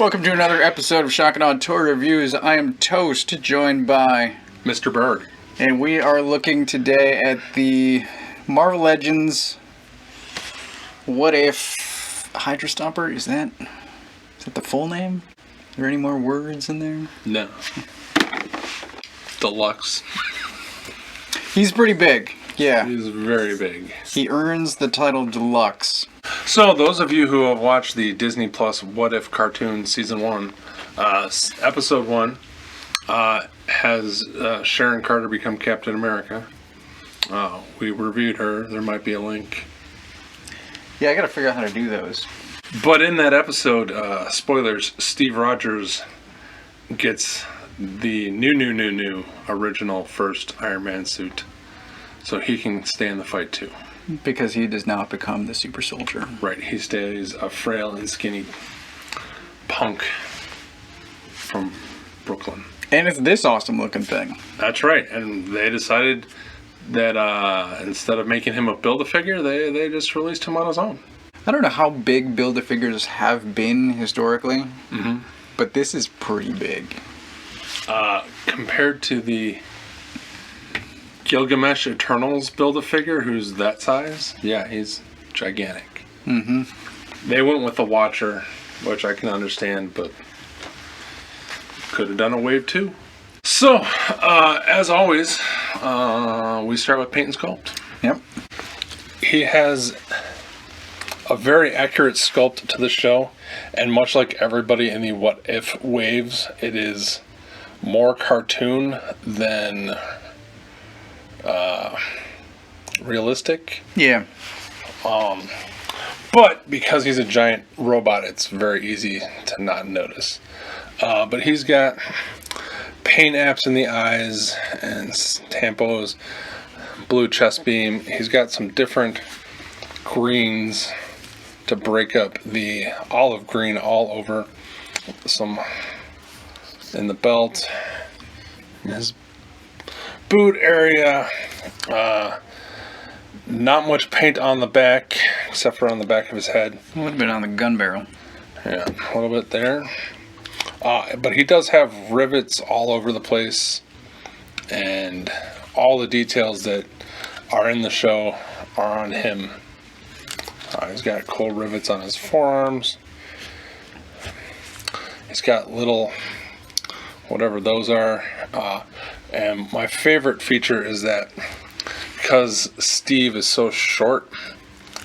Welcome to another episode of Shock and Awe Toy Reviews. I am Toast, joined by Mr. Berg. And we are looking today at the Marvel Legends What If Hydra Stomper. Is that the full name? Are there any more words in there? No. Deluxe. He's pretty big. Yeah. He's very big. He earns the title Deluxe. So, those of you who have watched the Disney Plus What If cartoon Season 1, Episode 1, has Sharon Carter become Captain America. We reviewed her. There might be a link. Yeah, I gotta figure out how to do those. But in that episode, spoilers, Steve Rogers gets the new original first Iron Man suit. So he can stay in the fight too. Because he does not become the super soldier. Right, he stays a frail and skinny punk from Brooklyn. And it's this awesome looking thing. That's right, and they decided that instead of making him a Build-A-Figure, they just released him on his own. I don't know how big Build-A-Figures have been historically, but this is pretty big. Compared to the Gilgamesh Eternals Build-A-Figure, who's that size, yeah, he's gigantic. They went with the Watcher, which I can understand, but could have done a wave too. So, as always, we start with paint and sculpt. Yep. He has a very accurate sculpt to the show, and much like everybody in the What If waves, it is more cartoon than realistic. Yeah. But because he's a giant robot, it's very easy to not notice. But he's got paint apps in the eyes and tampos, blue chest beam. He's got some different greens to break up the olive green all over, some in the belt, in his boot area. Not much paint on the back, except for on the back of his head. A little bit on the gun barrel. Yeah, a little bit there. But he does have rivets all over the place, and all the details that are in the show are on him. He's got cool rivets on his forearms. He's got little, whatever those are. And my favorite feature is that because Steve is so short,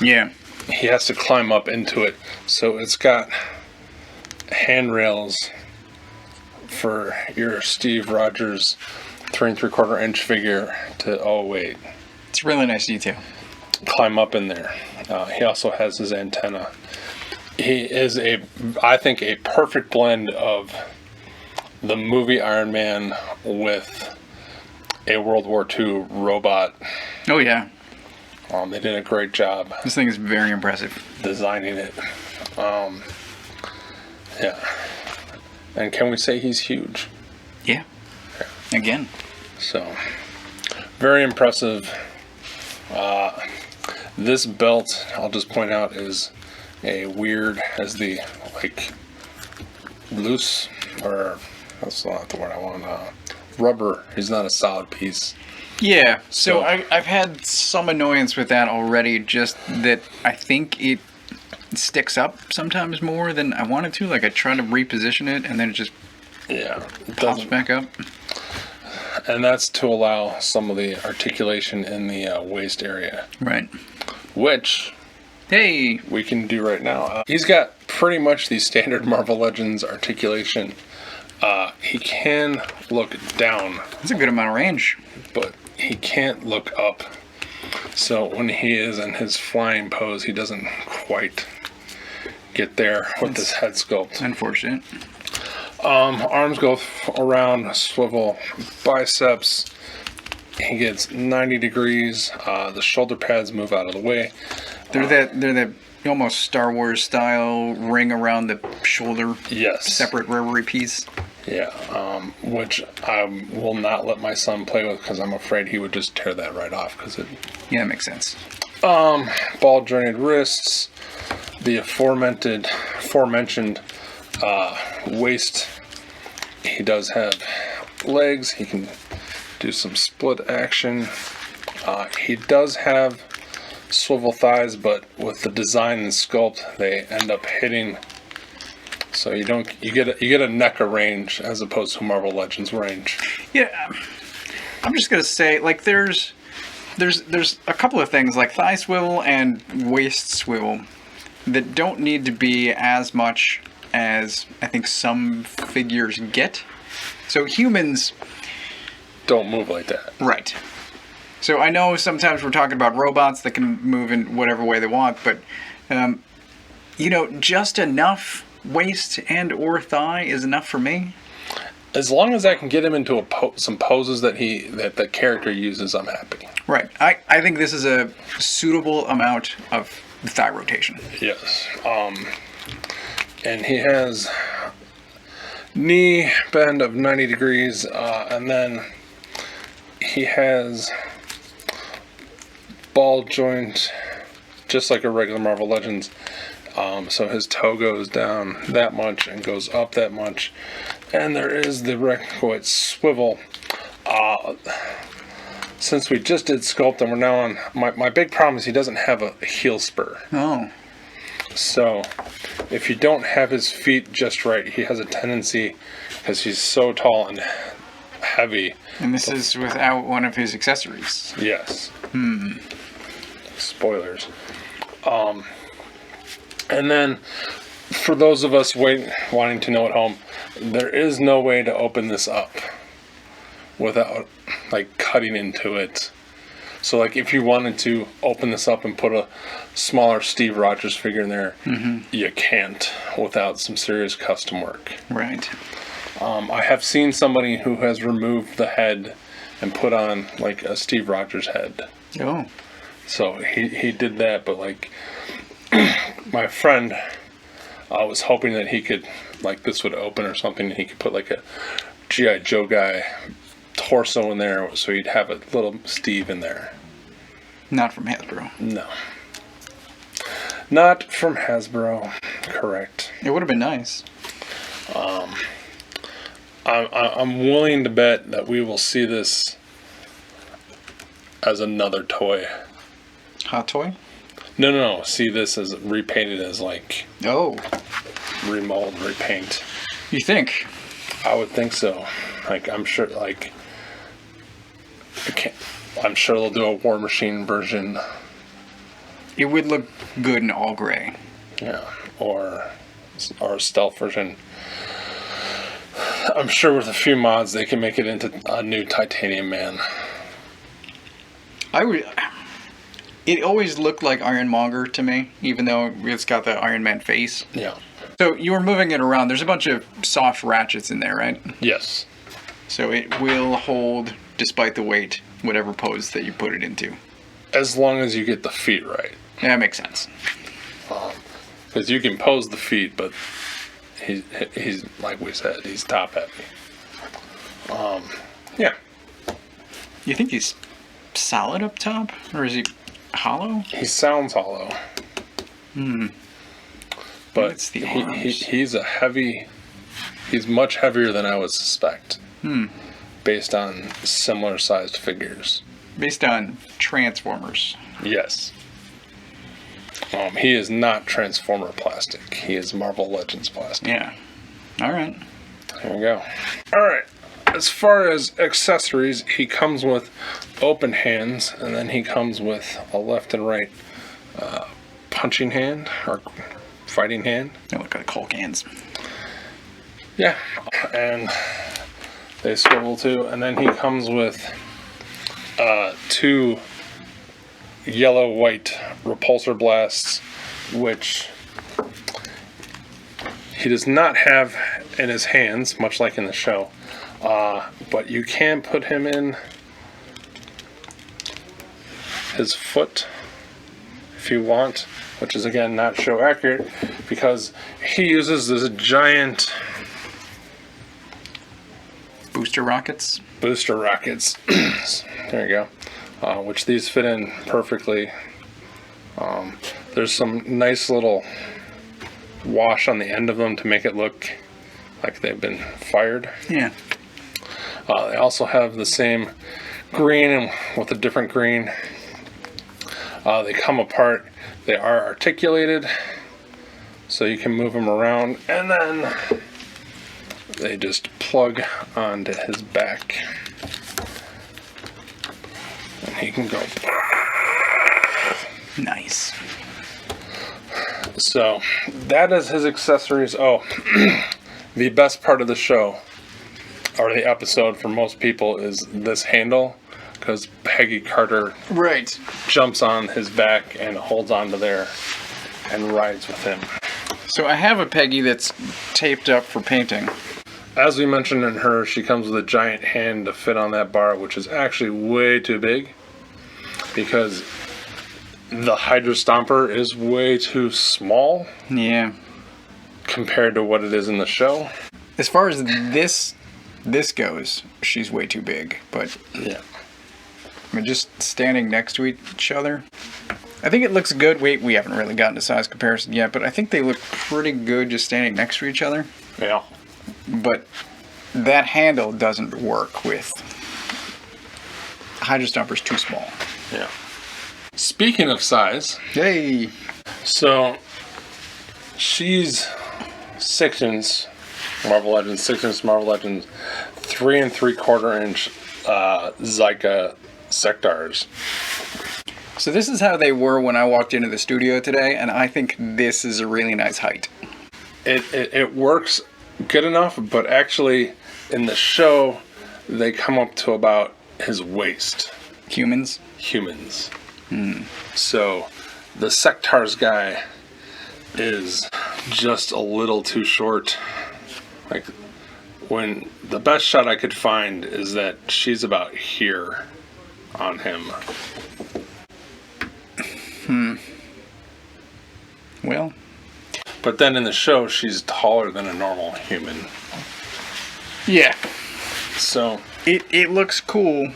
yeah, he has to climb up into it. So it's got handrails for your Steve Rogers 3 3/4 inch figure to, oh wait, it's a really nice detail. Climb up in there. He also has his antenna. He is I think a perfect blend of the movie Iron Man with a World War II robot. Oh yeah. They did a great job. This thing is very impressive. Designing it. Yeah. And can we say he's huge? Yeah. Again. So, very impressive. This belt, I'll just point out, is a weird, as the, like, loose, or that's not the word I want, rubber. He's not a solid piece. Yeah, so I've had some annoyance with that already, just that I think it sticks up sometimes more than I want it to. Like, I try to reposition it, and then it just pops back up. And that's to allow some of the articulation in the waist area. Right. Which we can do right now. He's got pretty much the standard Marvel Legends articulation. He can look down. That's a good amount of range. But he can't look up. So when he is in his flying pose, he doesn't quite get there with his head sculpt. Unfortunate. Arms go around, swivel, biceps. He gets 90 degrees. The shoulder pads move out of the way. They're that almost Star Wars style ring around the shoulder. Yes. Separate rubbery piece. Yeah, which I will not let my son play with because I'm afraid he would just tear that right off. Yeah, it makes sense. Ball jointed wrists, the aforementioned Waist, he does have legs. He can do some split action. He does have swivel thighs, but with the design and sculpt, they end up hitting. So you get a NECA range as opposed to Marvel Legends range. Yeah, I'm just gonna say, like, there's a couple of things like thigh swivel and waist swivel that don't need to be as much as I think some figures get. So humans don't move like that. Right. So I know sometimes we're talking about robots that can move in whatever way they want, but just enough waist and or thigh is enough for me. As long as I can get him into some poses that the character uses, I'm happy. Right. I think this is a suitable amount of thigh rotation. Yes. And he has knee bend of 90 degrees, and then he has ball joint just like a regular Marvel Legends. So his toe goes down that much and goes up that much. And there is the Rectoid swivel. Since we just did Sculpt and we're now on... My big problem is he doesn't have a heel spur. Oh. So, if you don't have his feet just right, he has a tendency, because he's so tall and heavy... And this is without one of his accessories. Yes. Spoilers. And then, for those of us wanting to know at home, there is no way to open this up without, like, cutting into it. So, like, if you wanted to open this up and put a smaller Steve Rogers figure in there, you can't without some serious custom work. Right. I have seen somebody who has removed the head and put on, like, a Steve Rogers head. Oh. So, he did that, but, like... my friend was hoping that he could, like, this would open or something, and he could put like a G.I. Joe guy torso in there, so he'd have a little Steve in there. Not from Hasbro. No. Not from Hasbro. Correct. It would have been nice. I'm willing to bet that we will see this as another toy. Hot toy? No. See this as repainted as, like... Oh. Remold, repaint. You think? I would think so. Like, I'm sure, like... I'm sure they'll do a War Machine version. It would look good in all gray. Yeah. Or a stealth version. I'm sure with a few mods they can make it into a new Titanium Man. It always looked like Ironmonger to me, even though it's got the Iron Man face. Yeah. So you were moving it around. There's a bunch of soft ratchets in there, right? Yes. So it will hold, despite the weight, whatever pose that you put it into. As long as you get the feet right. Yeah, that makes sense. Because you can pose the feet, but he's like we said, he's top heavy. Yeah. You think he's solid up top? Or is he... hollow? He sounds hollow. But it's the he's he's much heavier than I would suspect. Based on similar sized figures. Based on Transformers. Yes. He is not Transformer plastic. He is Marvel Legends plastic. Yeah. Alright. There we go. Alright. As far as accessories, he comes with open hands, and then he comes with a left and right punching hand, or fighting hand. They look like Hulk hands. Yeah, and they swivel too, and then he comes with two yellow-white repulsor blasts, which he does not have in his hands, much like in the show. But you can put him in his foot if you want, which is again not show accurate because he uses this giant booster rockets. There you go. Which these fit in perfectly. There's some nice little wash on the end of them to make it look like they've been fired. Yeah. They also have the same green and with a different green. They come apart. They are articulated, so you can move them around, and then they just plug onto his back, and he can go. Nice. So that is his accessories. Oh, the best part of the show, or the episode for most people, is this handle, because Peggy Carter Right. jumps on his back and holds onto there and rides with him. So I have a Peggy that's taped up for painting. As we mentioned in her, she comes with a giant hand to fit on that bar, which is actually way too big, because the Hydra Stomper is way too small Yeah. compared to what it is in the show. As far as this goes, she's way too big. But Yeah. I mean, just standing next to each other, I think it looks good. We haven't really gotten to size comparison yet, but I think they look pretty good just standing next to each other. Yeah. But that handle doesn't work with Hydra Stomper's too small. Yeah. Speaking of size, Hey. so she's 6" Marvel Legends, 6" Marvel Legends, 3 3/4 inch Zyka sectars. So this is how they were when I walked into the studio today, and I think this is a really nice height. It works good enough, but actually in the show they come up to about his waist. Humans. So the sectars guy is just a little too short. Like, when the best shot I could find is that she's about here on him. Well, But then in the show she's taller than a normal human. yeah. So It looks cool.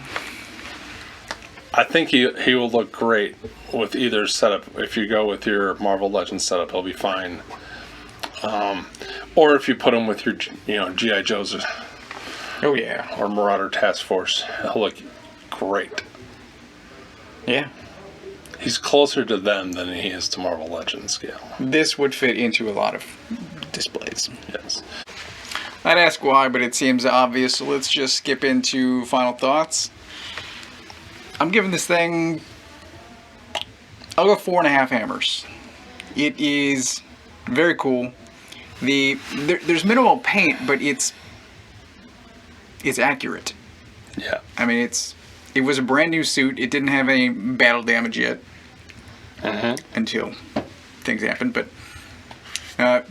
I think he will look great with either setup. If you go with your Marvel Legends setup, he'll be fine. Or if you put him with your, G.I. Joes Oh yeah. or Marauder Task Force, he'll look great. Yeah. He's closer to them than he is to Marvel Legends scale. This would fit into a lot of displays. Yes. I'd ask why, but it seems obvious, so let's just skip into final thoughts. I'm giving this thing, I'll go 4.5 hammers. It is very cool. There's minimal paint, but it's accurate. Yeah. I mean, it was a brand new suit. It didn't have any battle damage yet until things happened. But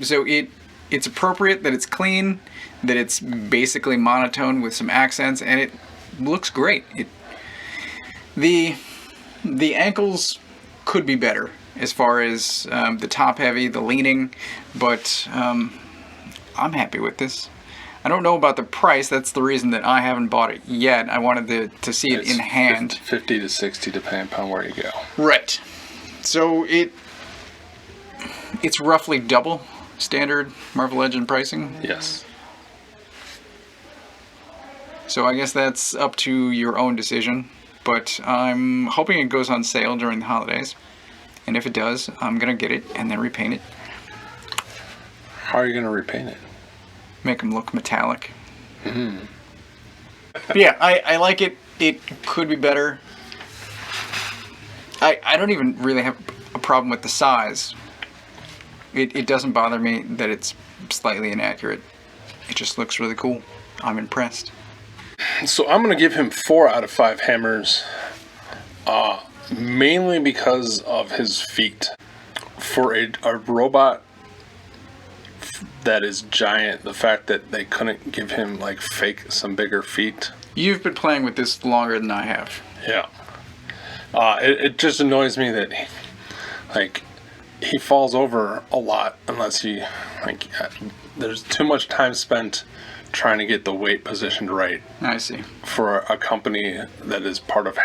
so it's appropriate that it's clean, that it's basically monotone with some accents, and it looks great. The ankles could be better as far as the top heavy, the leaning, but I'm happy with this. I don't know about the price. That's the reason that I haven't bought it yet. I wanted to see it in hand. 50 to 60 depending upon where you go. Right. So it's roughly double standard Marvel Legend pricing. Yes. So I guess that's up to your own decision. But I'm hoping it goes on sale during the holidays. And if it does, I'm going to get it and then repaint it. How are you going to repaint it? Make them look metallic. But yeah, I like it. It could be better. I don't even really have a problem with the size. It doesn't bother me that it's slightly inaccurate. It just looks really cool. I'm impressed. So I'm going to give him 4 out of 5 hammers, mainly because of his feet. For a robot that is giant, the fact that they couldn't give him some bigger feet. You've been playing with this longer than I have. Yeah. It just annoys me that he falls over a lot unless there's too much time spent trying to get the weight positioned right. I see. For a company that is part of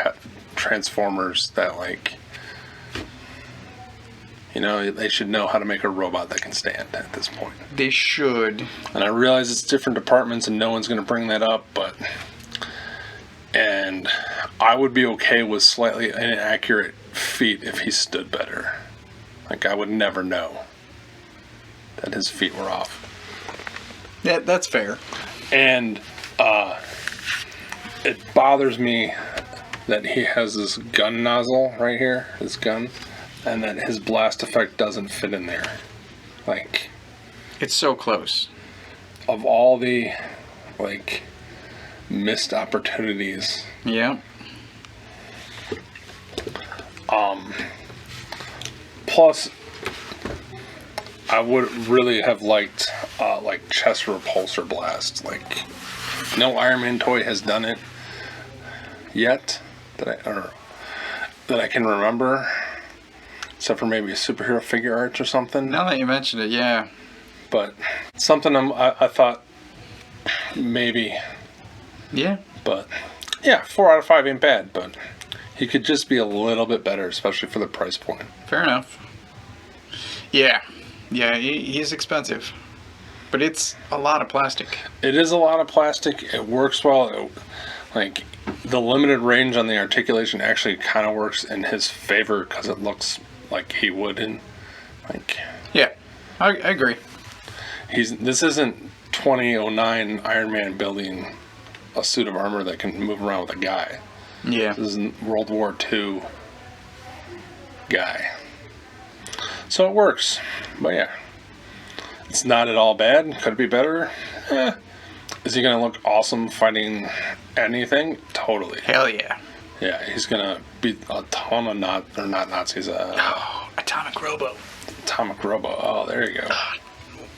Transformers that You know, they should know how to make a robot that can stand at this point. They should. And I realize it's different departments and no one's going to bring that up, but... And I would be okay with slightly inaccurate feet if he stood better. Like, I would never know that his feet were off. Yeah, that's fair. And it bothers me that he has this gun nozzle right here, his gun, and that his blast effect doesn't fit in there. Like, it's so close. Of all the, like, missed opportunities. Yeah. Plus, I would really have liked, like, chest repulsor blast. Like, no Iron Man toy has done it yet that I can remember, except for maybe a superhero figure arts or something. Now that you mention it, yeah. But something I thought maybe. Yeah. But yeah, 4 out of 5 ain't bad. But he could just be a little bit better, especially for the price point. Fair enough. Yeah. Yeah, he's expensive. But it's a lot of plastic. It is a lot of plastic. It works well. Like, the limited range on the articulation actually kind of works in his favor because it looks like he would in, like... Yeah, I agree. This isn't 2009 Iron Man building a suit of armor that can move around with a guy. Yeah. This is World War II guy. So it works. But yeah. It's not at all bad. Could it be better? Is he going to look awesome fighting anything? Totally. Hell yeah. Yeah, he's going to beat a ton of not Nazis. Atomic Robo. Atomic Robo. Oh, there you go.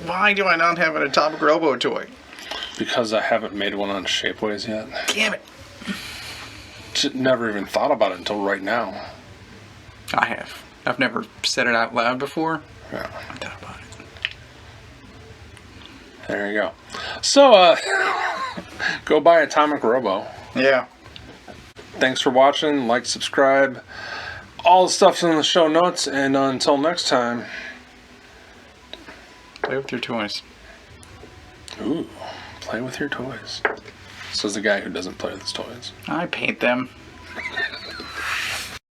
Why do I not have an Atomic Robo toy? Because I haven't made one on Shapeways yet. Damn it. Never even thought about it until right now. I have. I've never said it out loud before. Yeah. I thought about it. There you go. So, go buy Atomic Robo. Yeah. Thanks for watching. Like, subscribe. All the stuff's in the show notes. And until next time. Play with your toys. Ooh. Play with your toys. Says the guy who doesn't play with his toys. I paint them.